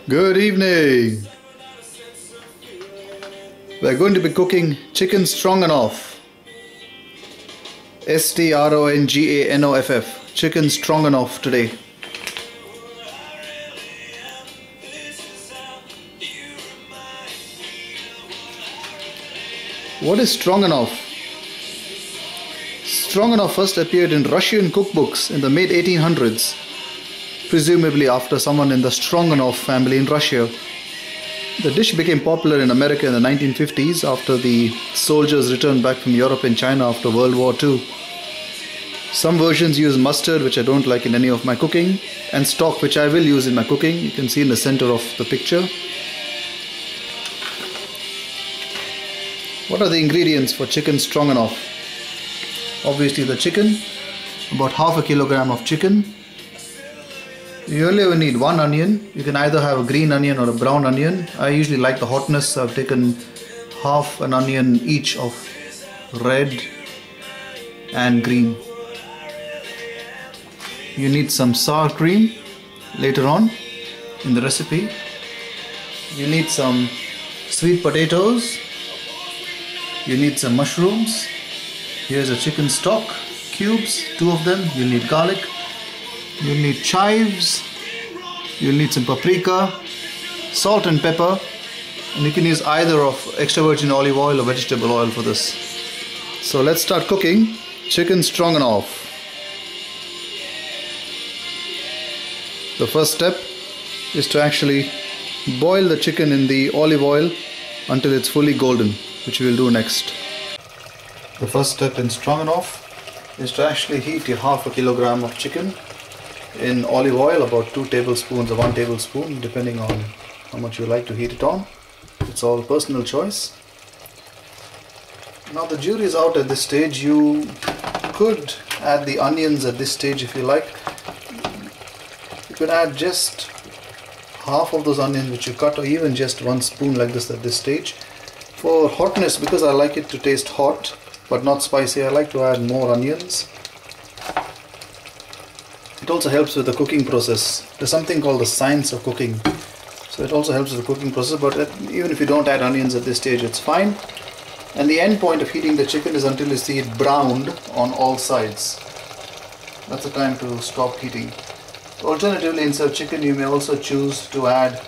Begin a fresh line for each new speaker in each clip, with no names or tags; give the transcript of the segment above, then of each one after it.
Good evening. We're going to be cooking chicken stroganoff. Stronganoff. Chicken stroganoff today. What is stroganoff? Stroganoff first appeared in Russian cookbooks in the mid 1800s, presumably after someone in the Stronganoff family in Russia. The dish became popular in America in the 1950s after the soldiers returned back from Europe and China after World War II. Some versions use mustard, which I don't like in any of my cooking, and stock, which I will use in my cooking. You can see in the center of the picture. What are the ingredients for chicken stroganoff? Obviously the chicken, about half a kilogram of chicken. You only ever need one onion. You can either have a green onion or a brown onion. I usually like the hotness, so I've taken half an onion each of red and green. You need some sour cream later on in the recipe. You need some sweet potatoes. You need some mushrooms. Here's a chicken stock, cubes, 2 of them. You'll need garlic. You'll need chives. You'll need some paprika, salt and pepper. And you can use either of extra virgin olive oil or vegetable oil for this. So let's start cooking chicken stroganoff. The first step is to actually boil the chicken in the olive oil until it's fully golden, which we will do next. The first step in stroganoff is to actually heat your half a kilogram of chicken in olive oil, about 2 tablespoons or 1 tablespoon, depending on how much you like to heat it on. It's all personal choice. Now the jury is out at this stage. You could add the onions at this stage if you like. You could add just half of those onions which you cut, or even just 1 spoon like this at this stage. For hotness, because I like it to taste hot but not spicy, I like to add more onions. It also helps with the cooking process. There's something called the science of cooking. So it also helps with the cooking process, but even if you don't add onions at this stage, it's fine. And the end point of heating the chicken is until you see it browned on all sides. That's the time to stop heating. Alternatively, instead of chicken, you may also choose to add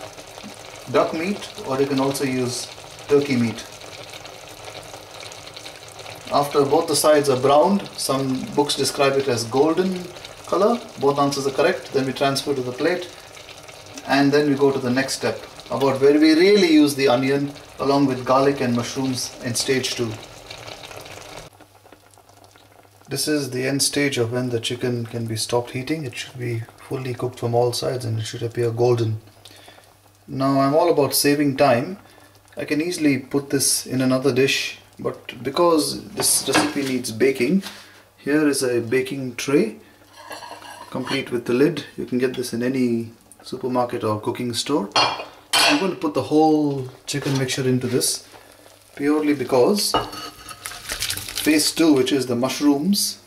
duck meat, or you can also use turkey meat. After both the sides are browned, some books describe it as golden color. Both answers are correct. Then we transfer to the plate, and then we go to the next step, about where we really use the onion along with garlic and mushrooms in stage 2. This is the end stage of when the chicken can be stopped heating. It should be fully cooked from all sides and it should appear golden. Now I'm all about saving time. I can easily put this in another dish, but because this recipe needs baking, here is a baking tray complete with the lid. You can get this in any supermarket or cooking store. I'm going to put the whole chicken mixture into this purely because phase 2, which is the mushrooms.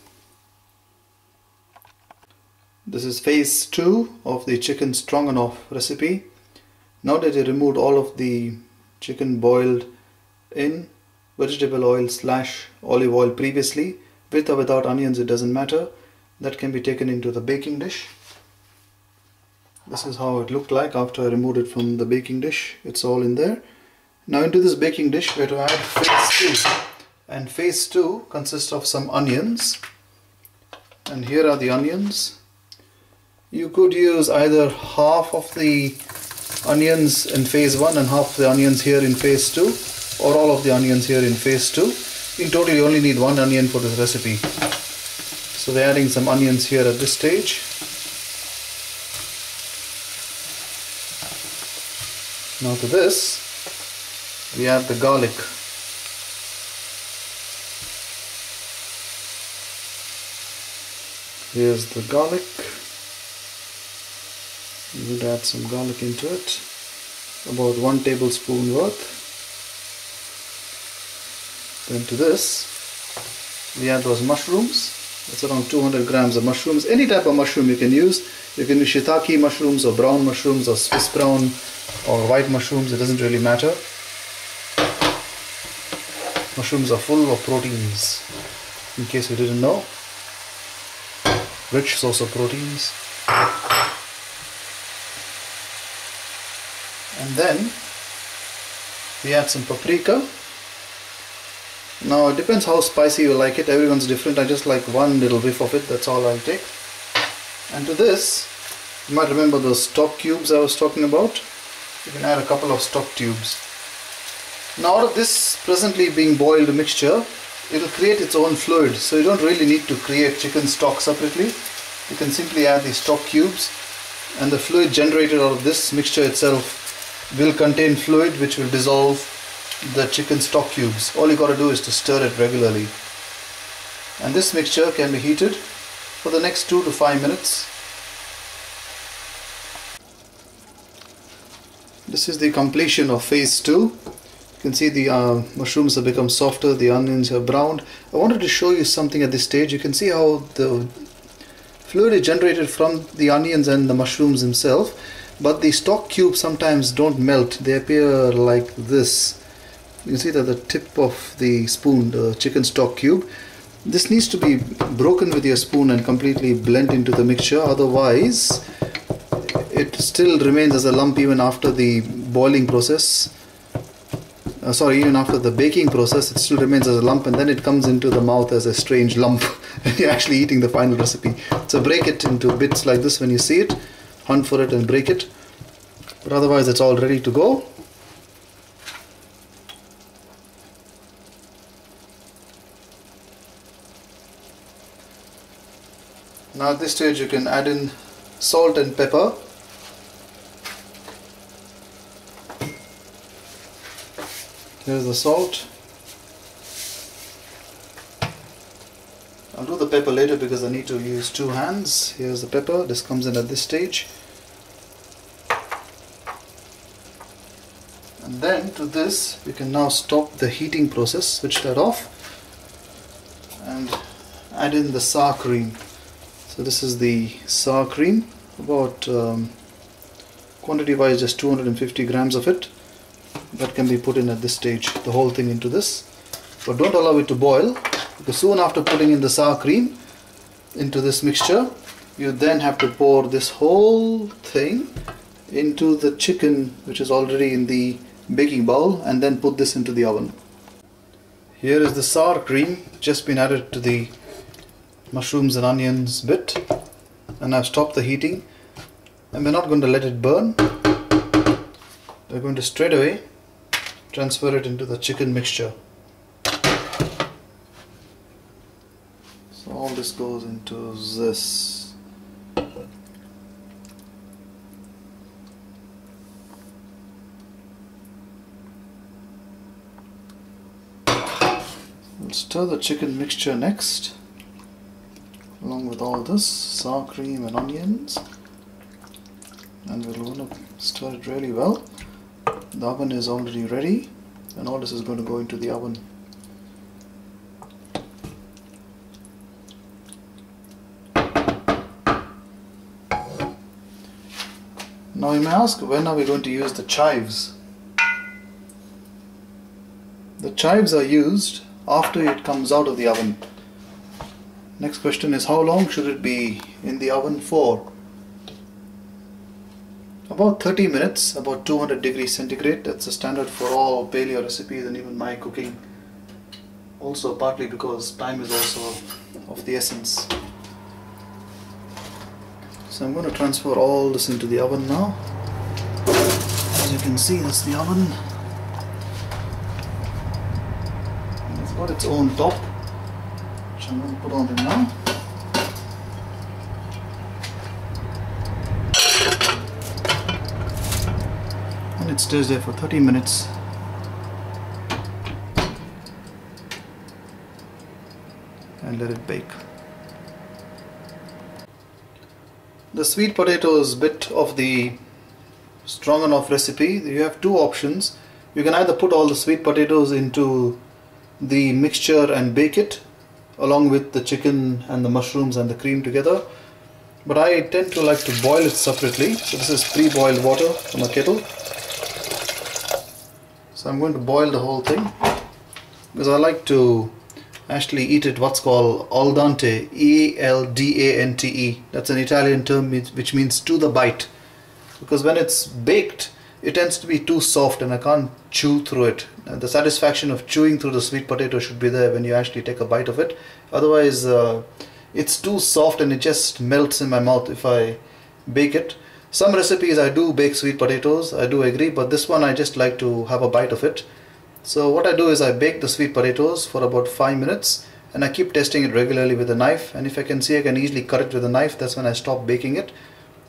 This is phase 2 of the chicken stroganoff recipe. Now that you removed all of the chicken boiled in vegetable oil / olive oil previously, with or without onions, it doesn't matter, that can be taken into the baking dish. This is how it looked like after I removed it from the baking dish. It's all in there. Now into this baking dish we have to add phase 2, and phase 2 consists of some onions, and here are the onions. You could use either half of the onions in phase 1 and half of the onions here in phase 2, or all of the onions here in phase 2. In total you only need 1 onion for this recipe. So we're adding some onions here at this stage. Now to this we add the garlic. Here's the garlic. We will add some garlic into it, about 1 tablespoon worth. Then to this we add those mushrooms. It's around 200 grams of mushrooms. Any type of mushroom you can use. You can use shiitake mushrooms or brown mushrooms or Swiss brown or white mushrooms. It doesn't really matter. Mushrooms are full of proteins, in case you didn't know. Rich source of proteins. And then we add some paprika. Now it depends how spicy you like it. Everyone's different. I just like one little whiff of it. That's all I'll take. And to this, you might remember those stock cubes I was talking about. You can add a couple of stock tubes. Now out of this presently being boiled mixture, it will create its own fluid. So you don't really need to create chicken stock separately. You can simply add the stock cubes, and the fluid generated out of this mixture itself will contain fluid which will dissolve the chicken stock cubes. All you got to do is to stir it regularly. And this mixture can be heated for the next 2 to 5 minutes. This is the completion of phase 2. You can see the mushrooms have become softer, the onions have browned. I wanted to show you something at this stage. You can see how the fluid is generated from the onions and the mushrooms themselves, but the stock cubes sometimes don't melt. They appear like this. You can see that the tip of the spoon, the chicken stock cube, this needs to be broken with your spoon and completely blend into the mixture. Otherwise, it still remains as a lump even after the boiling process. Even after the baking process, it still remains as a lump, and then it comes into the mouth as a strange lump and you're actually eating the final recipe. So break it into bits like this when you see it. Hunt for it and break it. But otherwise, it's all ready to go. Now at this stage you can add in salt and pepper. Here's the salt. I'll do the pepper later because I need to use 2 hands. Here's the pepper. This comes in at this stage. And then to this we can now stop the heating process, switch that off, and add in the sour cream. So this is the sour cream, about quantity wise just 250 grams of it. That can be put in at this stage, the whole thing into this. But don't allow it to boil, because soon after putting in the sour cream into this mixture, you then have to pour this whole thing into the chicken which is already in the baking bowl, and then put this into the oven. Here is the sour cream just been added to the mushrooms and onions bit, and I've stopped the heating, and we're not going to let it burn. We're going to straight away transfer it into the chicken mixture. So all this goes into this. We'll stir the chicken mixture next, along with all this sour cream and onions, and we'll want to stir it really well. The oven is already ready, and all this is going to go into the oven. Now you may ask, when are we going to use the chives? The chives are used after it comes out of the oven. Next question is, how long should it be in the oven for? About 30 minutes, about 200 degrees centigrade. That's the standard for all paleo recipes and even my cooking. Also partly because time is also of the essence. So I'm going to transfer all this into the oven now. As you can see, that's the oven. And it's got its own top, which I'm going to put on it now. And it stays there for 30 minutes. And let it bake. The sweet potatoes bit of the Stronganoff recipe, you have 2 options. You can either put all the sweet potatoes into the mixture and bake it, along with the chicken and the mushrooms and the cream together. But I tend to like to boil it separately. So this is pre-boiled water from a kettle. So I'm going to boil the whole thing because I like to actually eat it what's called al dente, E-L-D-A-N-T-E. That's an Italian term which means to the bite. Because when it's baked, it tends to be too soft and I can't chew through it. And the satisfaction of chewing through the sweet potato should be there when you actually take a bite of it. Otherwise, it's too soft and it just melts in my mouth if I bake it. Some recipes I do bake sweet potatoes, I do agree, but this one I just like to have a bite of it. So what I do is I bake the sweet potatoes for about 5 minutes and I keep testing it regularly with a knife, and if I can see I can easily cut it with a knife, that's when I stop baking it.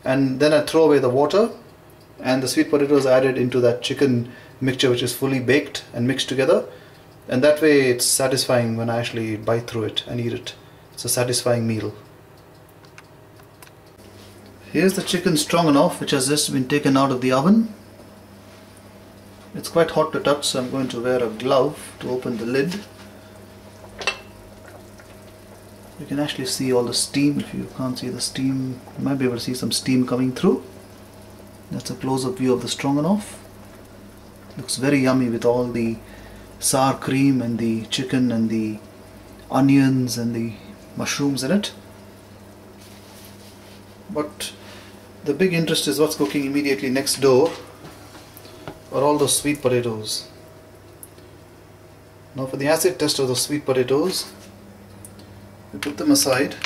And then I throw away the water and the sweet potatoes are added into that chicken mixture which is fully baked and mixed together, and that way it's satisfying when I actually bite through it and eat it. It's a satisfying meal. Here's the chicken stroganoff which has just been taken out of the oven. It's quite hot to touch, so I'm going to wear a glove to open the lid. You can actually see all the steam. If you can't see the steam, you might be able to see some steam coming through. That's a close-up view of the stroganoff. Looks very yummy with all the sour cream and the chicken and the onions and the mushrooms in it. But the big interest is what's cooking immediately next door are all those sweet potatoes. Now for the acid test of the sweet potatoes, we put them aside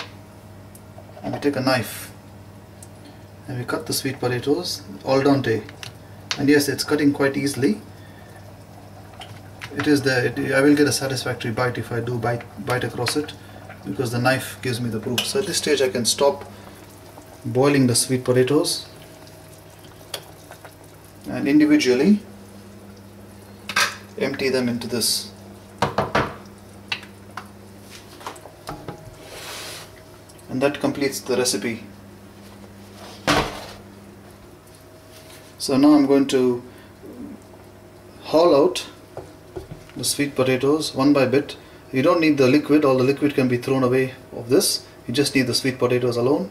and we take a knife and we cut the sweet potatoes al dente. And yes, it's cutting quite easily. It is there. I will get a satisfactory bite if I do bite across it, because the knife gives me the proof. So at this stage I can stop boiling the sweet potatoes and individually empty them into this. And that completes the recipe. So now I'm going to haul out the sweet potatoes one by bit. You don't need the liquid, all the liquid can be thrown away of this. You just need the sweet potatoes alone,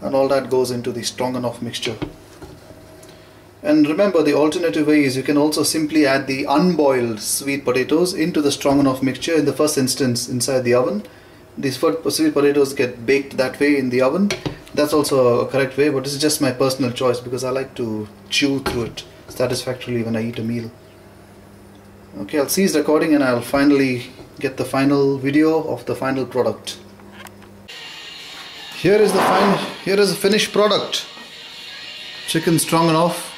and all that goes into the stroganoff mixture. And remember, the alternative way is you can also simply add the unboiled sweet potatoes into the stroganoff mixture in the first instance inside the oven. These sweet potatoes get baked that way in the oven. That's also a correct way, but this is just my personal choice because I like to chew through it satisfactorily when I eat a meal. Okay, I'll cease recording and I'll finally get the final video of the final product. Here is the finished product. Chicken stroganoff.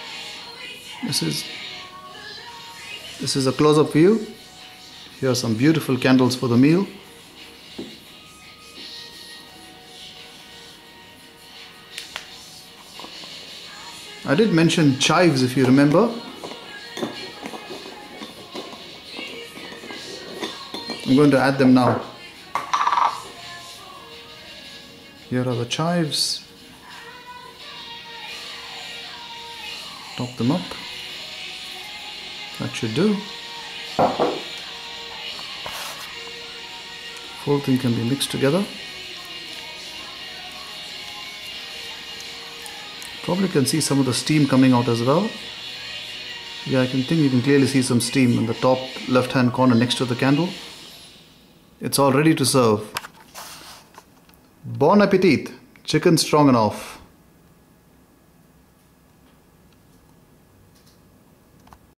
This is a close-up view. Here are some beautiful candles for the meal. I did mention chives, if you remember. I'm going to add them now. Here are the chives. Top them up. That should do. Whole thing can be mixed together. Probably can see some of the steam coming out as well. Yeah, I can think you can clearly see some steam in the top left hand corner next to the candle. It's all ready to serve. Bon appetit! Chicken stroganoff.